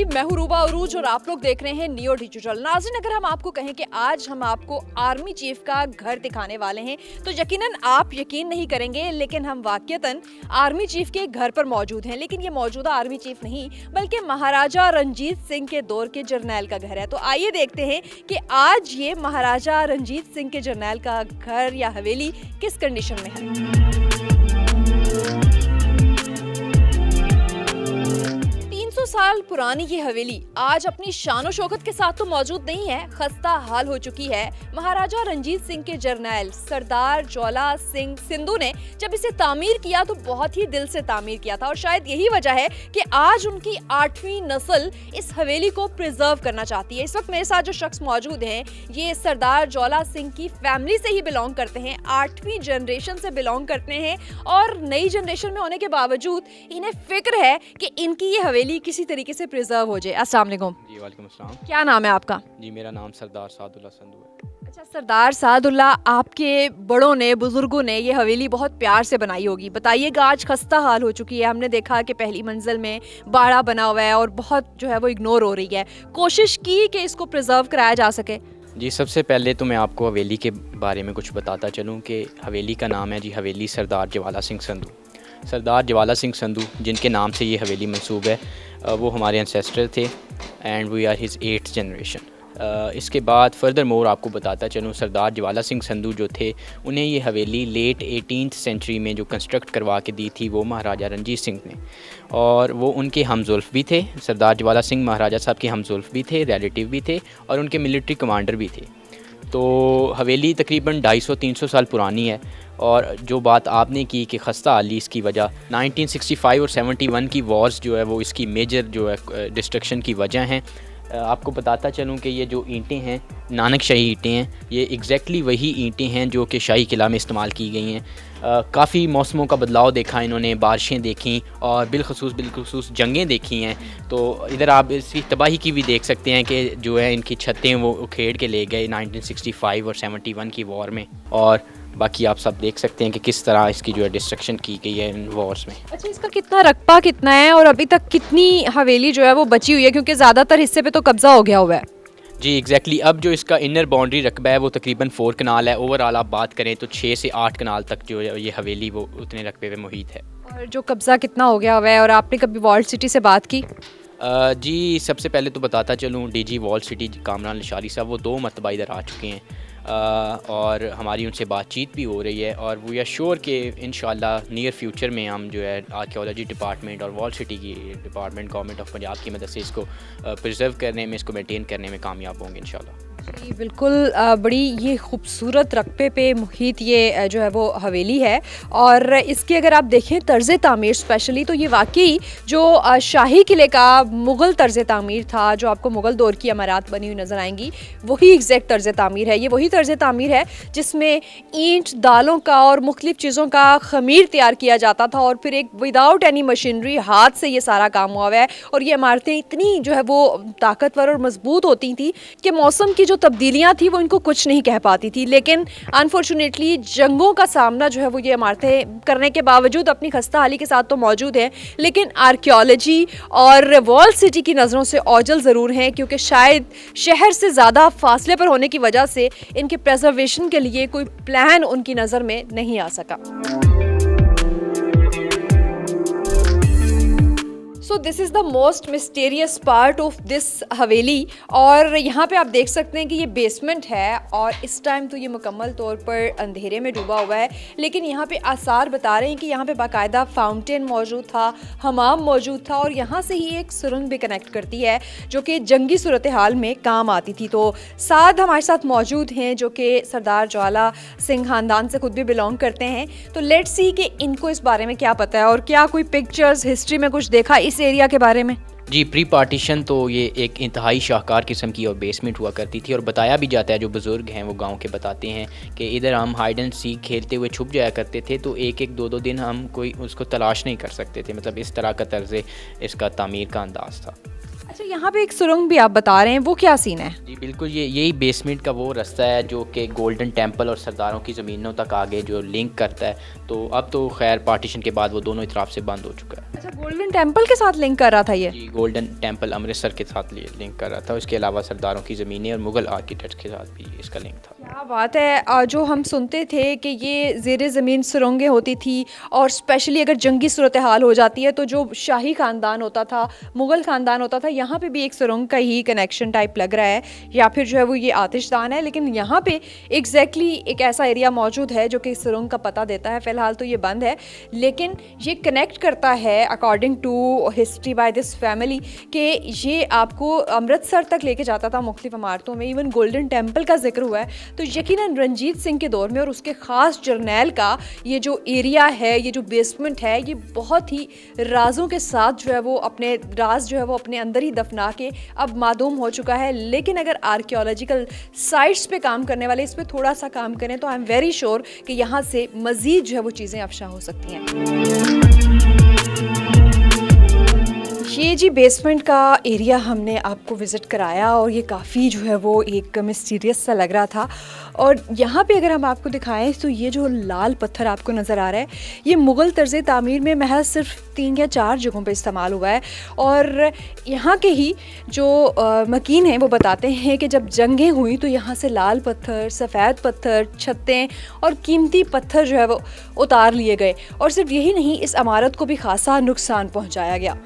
मैं हूं रूबा अरूज और आप लोग देख रहे हैं नियो डिजिटल। नाज़रीन, अगर हम आपको कहें कि आज हम आपको आर्मी चीफ का घर दिखाने वाले हैं तो यकीनन आप यकीन नहीं करेंगे, लेकिन हम वाकईतन आर्मी चीफ के घर पर मौजूद हैं। लेकिन ये मौजूदा आर्मी चीफ नहीं बल्कि महाराजा रंजीत सिंह के दौर के जर्नैल का घर है। तो आइए देखते हैं कि आज ये महाराजा रंजीत सिंह के जर्नैल का घर या हवेली किस कंडीशन में है। 300 साल पुरानी ये हवेली आज अपनी शानो शौकत के साथ तो मौजूद नहीं है, खस्ता हाल हो चुकी है। महाराजा रंजीत सिंह के जर्नैल सरदार ज्वाला सिंह सिंधु ने जब इसे तामीर किया तो बहुत ही दिल से तामीर किया था और शायद यही वजह है कि आज उनकी 8वीं नस्ल इस हवेली को प्रिजर्व करना चाहती है। इस वक्त मेरे साथ जो शख्स मौजूद हैं ये सरदार ज्वाला सिंह की फैमिली से ही बिलोंग करते हैं, 8वीं जनरेशन से बिलोंग करते हैं और नई जनरेशन में होने के बावजूद इन्हें फिक्र है कि इनकी ये हवेली किसी तरीके से प्रिजर्व हो जाए। अस्सलाम वालेकुम। जी वालेकुम अस्सलाम। क्या नाम है आपका? जी मेरा नाम सरदार सादुल्ला संधू है। अच्छा सरदार सादुल्ला, आपके बड़ों ने बुजुर्गों ने ये हवेली बहुत प्यार से बनाई होगी। बताइएगा, आज खस्ता हाल हो चुकी है। हमने देखा कि पहली मंजिल में बाड़ा बना हुआ है और बहुत जो है वो इग्नोर हो रही है। कोशिश की कि इसको प्रिजर्व कराया जा सके। जी सबसे पहले तो मैं आपको हवेली के बारे में कुछ बताता चलूँ कि हवेली का नाम है जी हवेली सरदार ज्वाला सिंह संधू। सरदार ज्वाला सिंह संधू जिनके नाम से ये हवेली मंसूब है, वो हमारे एंसेस्टर थे and we are his 8th generation. इसके बाद फर्दर मोर आपको बताता चलूँ, सरदार ज्वाला सिंह संधू जो थे उन्हें ये हवेली लेट 18th सेंचुरी में जो कंस्ट्रक्ट करवा के दी थी वो महाराजा रंजीत सिंह ने, और वो उनके हमजुल्फ भी थे। सरदार ज्वाला सिंह महाराजा साहब के हमजुल्फ भी थे, रिलेटिव भी थे और उनके मिलिट्री कमांडर भी थे। तो हवेली तकरीबन 250-300 साल पुरानी है। और जो बात आपने की कि खस्ता हाली इसकी वजह 1965 और 71 की वॉर्स जो है वो इसकी मेजर जो है डिस्ट्रक्शन की वजह हैं। आपको बताता चलूँ कि ये जो ईंटें हैं नानक शाही ईंटें हैं, ये एग्जैक्टली वही ईंटें हैं जो कि शाही किला में इस्तेमाल की गई हैं। काफ़ी मौसमों का बदलाव देखा इन्होंने, बारिशें देखी और बिलखसूस जंगें देखी हैं। तो इधर आप इसकी तबाही की भी देख सकते हैं कि जो है इनकी छतें वो उखेड़ के ले गए 1965 और 71 की वॉर में, और बाकी आप सब देख सकते हैं कि किस तरह इसकी जो है डिस्ट्रक्शन की गई है इन वॉर्स में। अच्छा, इसका कितना रकबा कितना है और अभी तक कितनी हवेली जो है वो बची हुई है, क्योंकि ज़्यादातर हिस्से पे तो कब्जा हो गया हुआ है। जी एग्जैक्टली अब जो इसका इनर बाउंड्री रकबा है वो तकरीबन 4 कनाल है। ओवरऑल आप बात करें तो 6 से 8 कनाल तक जो है ये हवेली वो उतने रकबे पे मुहित है। और जो कब्जा कितना हो गया हुआ है, और आपने कभी वॉल्ड सिटी से बात की? जी सबसे पहले तो बताता चलूँ, DG walled city Kamran Lashari साहब वो 2 मरतबा इधर आ चुके हैं और हमारी उनसे बातचीत भी हो रही है और वी आर श्योर कि इंशाल्लाह नियर फ्यूचर में हम जो है आर्कियोलॉजी डिपार्टमेंट और वॉल सिटी की डिपार्टमेंट गवर्नमेंट ऑफ पंजाब की मदद से इसको प्रिजर्व करने में, इसको मेंटेन करने में कामयाब होंगे इंशाल्लाह। जी बिल्कुल, बड़ी ये खूबसूरत रकबे पे मुहित ये जो है वो हवेली है। और इसकी अगर आप देखें तर्ज़ तामीर स्पेशली, तो ये वाकई जो शाही किले का मुग़ल तर्ज़ तामीर था, जो आपको मुग़ल दौर की इमारत बनी हुई नज़र आएंगी, वही एग्जैक्ट तर्ज़ तामीर है। ये वही तर्ज़ तामीर है जिसमें ईंट दालों का और मुख्तलिफ़ चीज़ों का ख़मीर तैयार किया जाता था और फिर एक विदाउट एनी मशीनरी हाथ से ये सारा काम हुआ है। और ये इमारतें इतनी जो है वो ताकतवर और मजबूत होती थी कि मौसम की जो तब्दीलियां थी वो इनको कुछ नहीं कह पाती थी। लेकिन अनफॉर्चुनेटली जंगों का सामना जो है वो ये इमारतें करने के बावजूद अपनी खस्ता हाली के साथ तो मौजूद है, लेकिन आर्कियोलॉजी और वॉल सिटी की नज़रों से ओझल ज़रूर हैं, क्योंकि शायद शहर से ज़्यादा फासले पर होने की वजह से इनके प्रिजर्वेशन के लिए कोई प्लान उनकी नज़र में नहीं आ सका। So this is the most mysterious part of this हवेली। और यहाँ पे आप देख सकते हैं कि ये बेसमेंट है और इस टाइम तो ये मुकम्मल तौर पर अंधेरे में डूबा हुआ है, लेकिन यहाँ पे आसार बता रहे हैं कि यहाँ पे बाकायदा फाउंटेन मौजूद था, हमाम मौजूद था और यहाँ से ही एक सुरंग भी कनेक्ट करती है जो कि जंगी सूरत हाल में काम आती थी। तो साथ हमारे साथ मौजूद हैं जो कि सरदार ज्वाला सिंह ख़ानदान से खुद भी बिलोंग करते हैं। तो लेट्स सी कि इनको इस बारे में क्या पता है और क्या कोई पिक्चर्स हिस्ट्री में कुछ देखा इस एरिया के बारे में। जी प्री पार्टीशन तो ये एक इंतहाई शाहकार किस्म की और बेसमेंट हुआ करती थी और बताया भी जाता है, जो बुज़ुर्ग हैं वो गांव के बताते हैं कि इधर हम हाइड एंड सीक खेलते हुए छुप जाया करते थे, तो एक एक दो दो दिन हम कोई उसको तलाश नहीं कर सकते थे। मतलब इस तरह का तर्ज़ इसका तामीर का अंदाज़ था। अच्छा, यहाँ पे एक सुरंग भी आप बता रहे हैं, वो क्या सीन है? जी बिल्कुल, ये यही बेसमेंट का वो रास्ता है जो कि गोल्डन टेम्पल और सरदारों की ज़मीनों तक आगे जो लिंक करता है। तो अब तो खैर पार्टीशन के बाद वो दोनों ही तरफ से बंद हो चुका है। अच्छा, गोल्डन टेम्पल के साथ लिंक कर रहा था ये? जी, गोल्डन टेम्पल अमृतसर के साथ लिंक कर रहा था। उसके अलावा सरदारों की ज़मीनें और मुग़ल आर्किटेक्ट के साथ भी इसका लिंक था। क्या बात है। जो हम सुनते थे कि ये ज़ेर ज़मीन सुरंगें होती थी और स्पेशली अगर जंगी सूरत हाल हो जाती है तो जो शाही ख़ानदान होता था, मुग़ल ख़ानदान होता था, यहाँ पे भी एक सुरंग का ही कनेक्शन टाइप लग रहा है, या फिर जो है वो ये आतिशदान है। लेकिन यहाँ पे एग्जैक्टली एक ऐसा एरिया मौजूद है जो कि सुरंग का पता देता है। फ़िलहाल तो ये बंद है, लेकिन ये कनेक्ट करता है according to history by this family कि ये आपको अमृतसर तक लेके जाता था मुख्तलिफ इमारतों में। इवन गोल्डन टेम्पल का जिक्र हुआ है, तो यकीनन रंजीत सिंह के दौर में और उसके ख़ास जर्नैल का ये जो एरिया है, ये जो बेसमेंट है, ये बहुत ही राजों के साथ जो है वो अपने राज जो है वो अपने अंदर ही दफना के अब मादूम हो चुका है। लेकिन अगर आर्कियोलॉजिकल साइट्स पे काम करने वाले इस पे थोड़ा सा काम करें तो आई एम वेरी श्योर कि यहाँ से मज़ीद जो है वो चीज़ें अफशा हो सकती हैं। ये जी बेसमेंट का एरिया हमने आपको विज़िट कराया और ये काफ़ी जो है वो एक मिस्टीरियस सा लग रहा था। और यहाँ पे अगर हम आपको दिखाएं तो ये जो लाल पत्थर आपको नज़र आ रहा है, ये मुग़ल तर्ज़ तामीर में महज सिर्फ 3 या 4 जगहों पे इस्तेमाल हुआ है। और यहाँ के ही जो मकीन हैं वो बताते हैं कि जब जंगें हुई तो यहाँ से लाल पत्थर, सफ़ेद पत्थर, छत्तें और कीमती पत्थर जो है वो उतार लिए गए। और सिर्फ यही नहीं, इस इमारत को भी खासा नुकसान पहुँचाया गया।